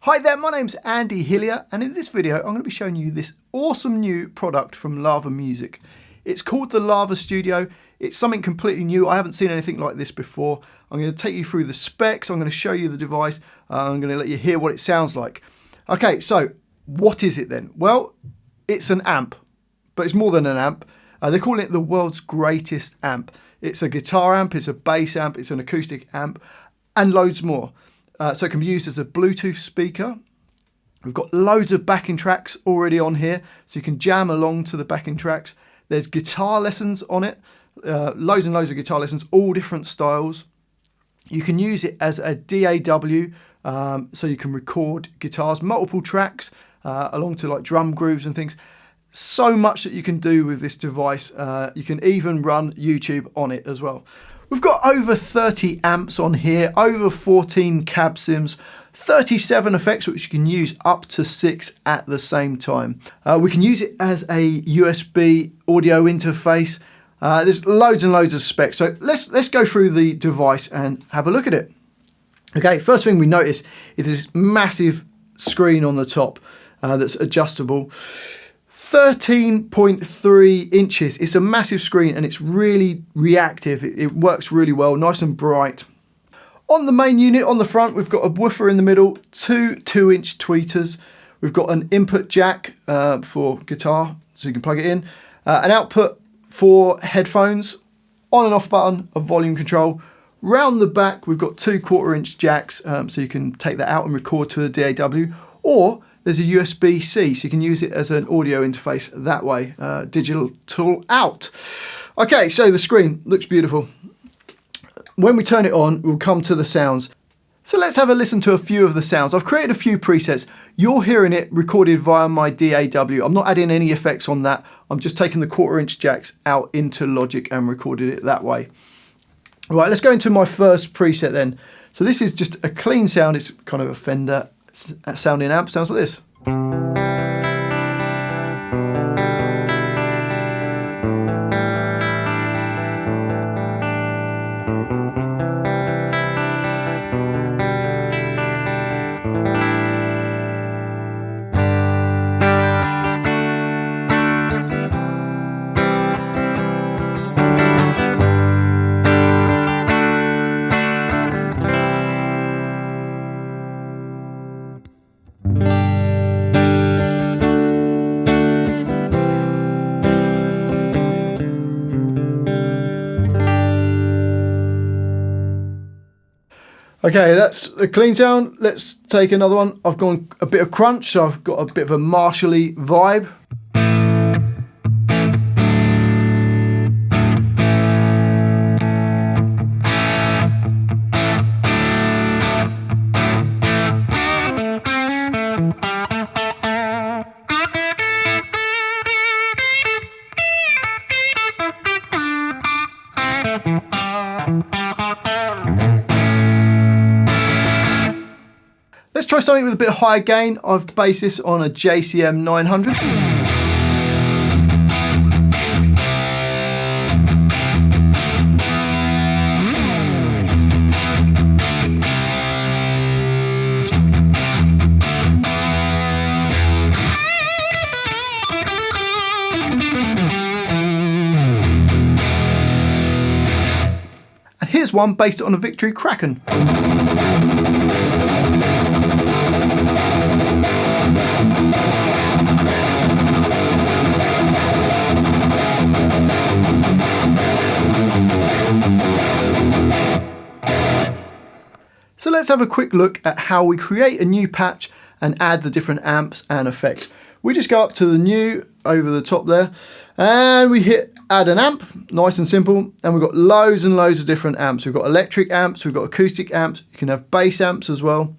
Hi there, my name's Andy Hillier, and in this video I'm going to be showing you this awesome new product from Lava Music. It's called the Lava Studio. It's something completely new. I haven't seen anything like this before. I'm going to take you through the specs, I'm going to show you the device, I'm going to let you hear what it sounds like. Okay, so what is it then? Well, it's an amp, but it's more than an amp. They call it the world's greatest amp. It's a guitar amp, it's a bass amp, it's an acoustic amp, and loads more. So it can be used as a Bluetooth speaker. We've got loads of backing tracks already on here, so you can jam along to the backing tracks. There's guitar lessons on it, loads and loads of guitar lessons, all different styles. You can use it as a DAW, so you can record guitars, multiple tracks, along to like drum grooves and things. So much that you can do with this device. You can even run YouTube on it as well. We've got over 30 amps on here, over 14 cab sims, 37 effects which you can use up to 6 at the same time. We can use it as a USB audio interface. There's loads and loads of specs. So let's go through the device and have a look at it. Okay, first thing we notice is this massive screen on the top that's adjustable. 13.3 inches. It's a massive screen and it's really reactive. It works really well, nice and bright. On the main unit on the front, we've got a woofer in the middle, two 2-inch tweeters. We've got an input jack for guitar, so you can plug it in. An output for headphones, on and off button, a volume control. Round the back, we've got two 1/4-inch jacks, so you can take that out and record to a DAW, or there's a USB-C, so you can use it as an audio interface that way, digital tool out. Okay, so the screen looks beautiful. When we turn it on, we'll come to the sounds. So let's have a listen to a few of the sounds. I've created a few presets. You're hearing it recorded via my DAW. I'm not adding any effects on that. I'm just taking the 1/4-inch jacks out into Logic and recorded it that way. Right, let's go into my first preset then. So this is just a clean sound. It's kind of a Fender sounding amp, sounds like this. Okay, that's a clean sound. Let's take another one. I've gone a bit of crunch, so I've got a bit of a Marshall-y vibe. Let's try something with a bit higher gain. I've based this on a JCM 900. And here's one based on a Victory Kraken. So let's have a quick look at how we create a new patch and add the different amps and effects. We just go up to the new over the top there and we hit add an amp, nice and simple, and we've got loads and loads of different amps. We've got electric amps, we've got acoustic amps, you can have bass amps as well.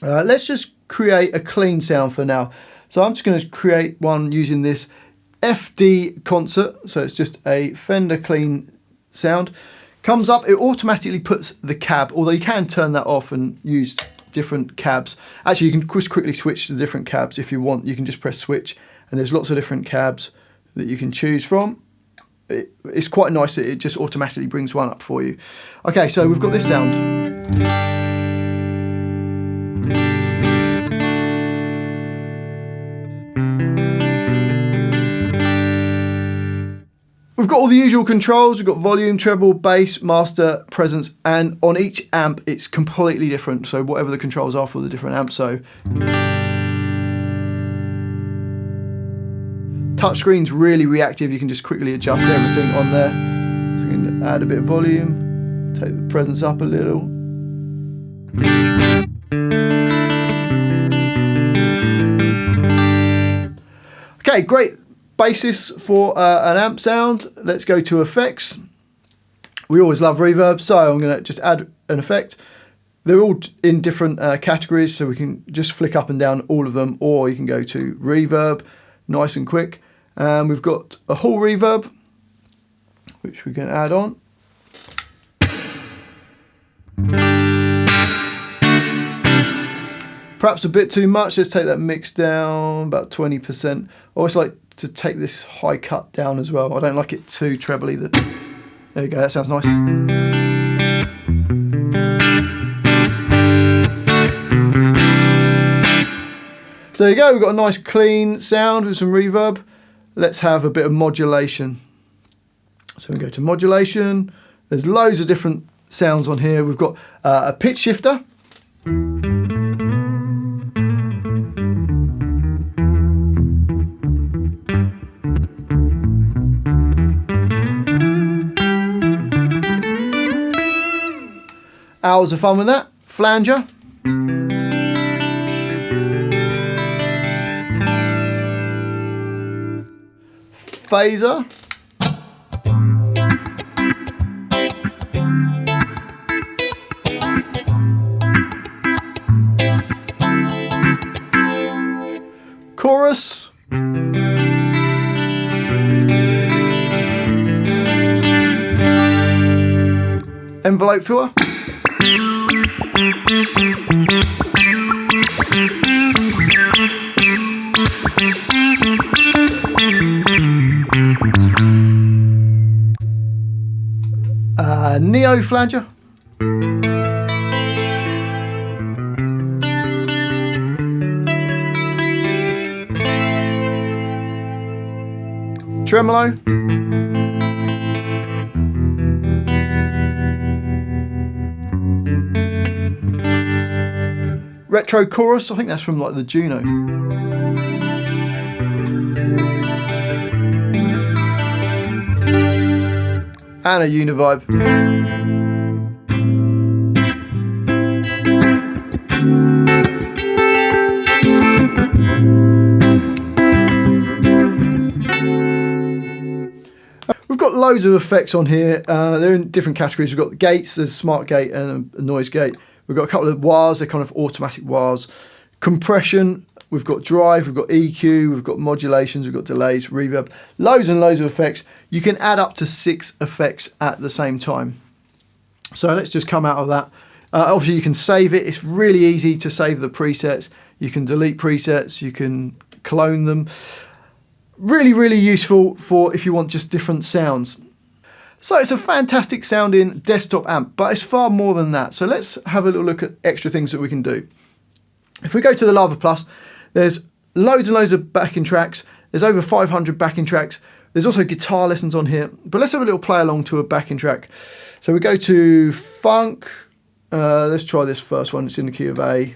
Let's just create a clean sound for now. So I'm just going to create one using this FD concert, so it's just a Fender clean sound. Comes up, it automatically puts the cab, although you can turn that off and use different cabs. Actually, you can just quickly switch to different cabs if you want. You can just press switch, and there's lots of different cabs that you can choose from. It's quite nice that it just automatically brings one up for you. Okay, so we've got this sound. We've got all the usual controls. We've got volume, treble, bass, master, presence, and on each amp it's completely different. So whatever the controls are for the different amps. So touchscreen's really reactive. You can just quickly adjust everything on there. So you can add a bit of volume, take the presence up a little. Okay, great basis for an amp sound. Let's go to effects. We always love reverb, so I'm going to just add an effect. They're all in different categories, so we can just flick up and down all of them, or you can go to reverb, nice and quick. And we've got a hall reverb, which we can add on. Perhaps a bit too much. Let's take that mix down about 20%. I always like to take this high cut down as well. I don't like it too trebly. There you go, that sounds nice. So there you go, we've got a nice clean sound with some reverb. Let's have a bit of modulation. So we go to modulation. There's loads of different sounds on here. We've got a pitch shifter. Hours of fun with that. Flanger. Phaser. Chorus. Envelope filler. Neo flanger. Tremolo. Retro chorus, I think that's from like the Juno. And a univibe. We've got loads of effects on here. They're in different categories. We've got the gates, there's a smart gate and a noise gate. We've got a couple of wahs, they're kind of automatic wahs. Compression, we've got drive, we've got EQ, we've got modulations, we've got delays, reverb, loads and loads of effects. You can add up to 6 effects at the same time. So let's just come out of that. Obviously you can save it, it's really easy to save the presets. You can delete presets, you can clone them. Really, really useful for if you want just different sounds. So it's a fantastic sounding desktop amp, but it's far more than that. So let's have a little look at extra things that we can do. If we go to the Lava Plus, there's loads and loads of backing tracks. There's over 500 backing tracks. There's also guitar lessons on here, but let's have a little play along to a backing track. So we go to funk. Let's try this first one. It's in the key of A.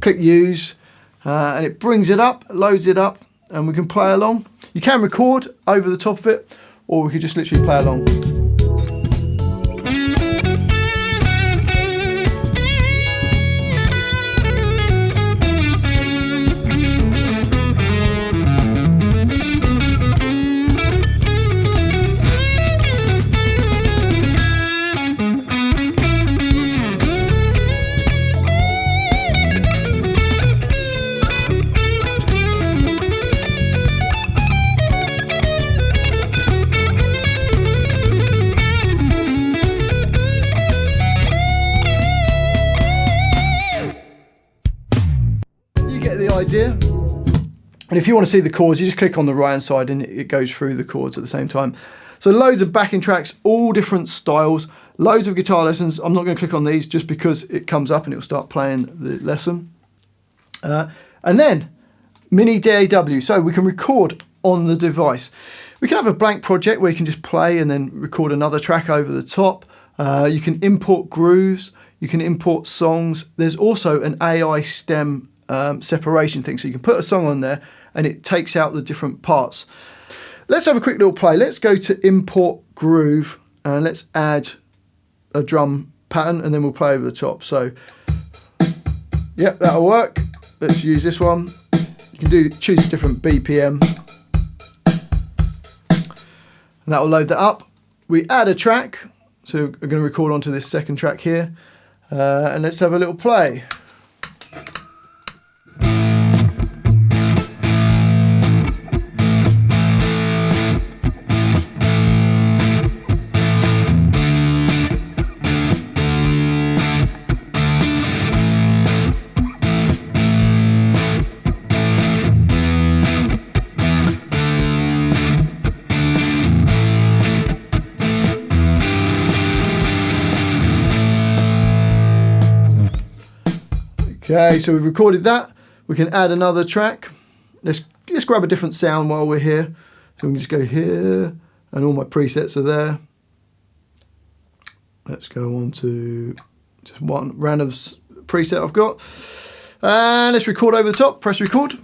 Click use, and it brings it up, loads it up, and we can play along. You can record over the top of it, or we could just literally play along. Idea. And if you want to see the chords, you just click on the right hand side and it goes through the chords at the same time. So loads of backing tracks, all different styles, loads of guitar lessons. I'm not going to click on these just because it comes up and it will start playing the lesson. And then mini DAW, so we can record on the device. We can have a blank project where you can just play and then record another track over the top. You can import grooves, you can import songs. There's also an AI stem separation thing, so you can put a song on there and it takes out the different parts. Let's have a quick little play. Let's go to import groove and let's add a drum pattern and then we'll play over the top. So, yep, that'll work. Let's use this one. You can choose a different BPM. And that will load that up. We add a track, so we're going to record onto this second track here, and let's have a little play. Okay, so we've recorded that. We can add another track. Let's grab a different sound while we're here. So we can just go here, and all my presets are there. Let's go on to just one random preset I've got. And let's record over the top, press record.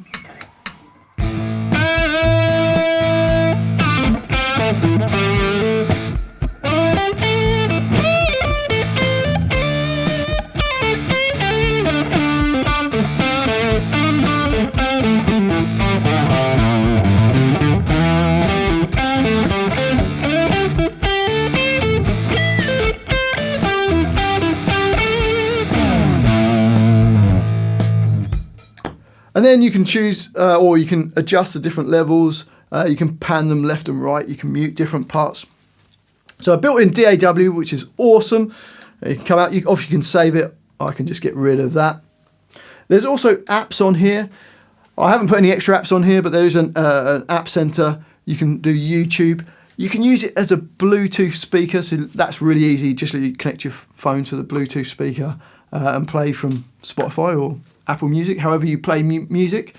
And then you can choose, or you can adjust the different levels. You can pan them left and right. You can mute different parts. So a built-in DAW, which is awesome. You can come out, obviously you can save it. I can just get rid of that. There's also apps on here. I haven't put any extra apps on here, but there's an app center. You can do YouTube. You can use it as a Bluetooth speaker, so that's really easy. Just you connect your phone to the Bluetooth speaker and play from Spotify or Apple Music, however you play music.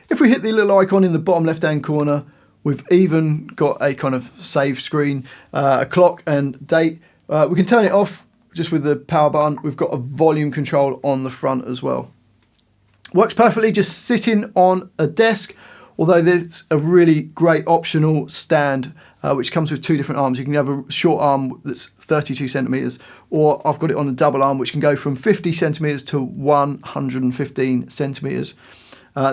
If we hit the little icon in the bottom left-hand corner, we've even got a kind of save screen, a clock and date. We can turn it off just with the power button. We've got a volume control on the front as well. Works perfectly just sitting on a desk, although there's a really great optional stand which comes with two different arms. You can have a short arm that's 32 centimeters, or I've got it on a double arm which can go from 50 centimeters to 115 centimeters. I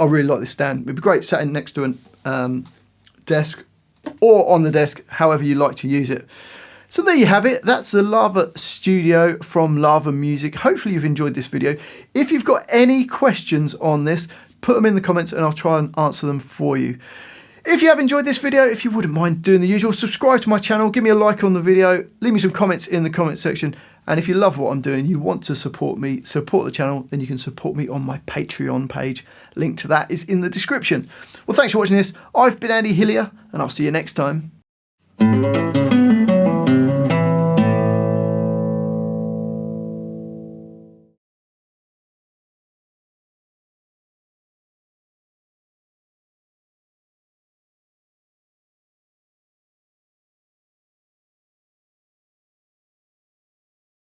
really like this stand. It'd be great sat in next to a desk or on the desk, however you like to use it. So there you have it. That's the Lava Studio from Lava Music. Hopefully you've enjoyed this video. If you've got any questions on this, put them in the comments and I'll try and answer them for you. If you have enjoyed this video, if you wouldn't mind doing the usual, subscribe to my channel, give me a like on the video, leave me some comments in the comment section. And if you love what I'm doing, you want to support me, support the channel, then you can support me on my Patreon page. Link to that is in the description. Well, thanks for watching this. I've been Andy Hillier, and I'll see you next time.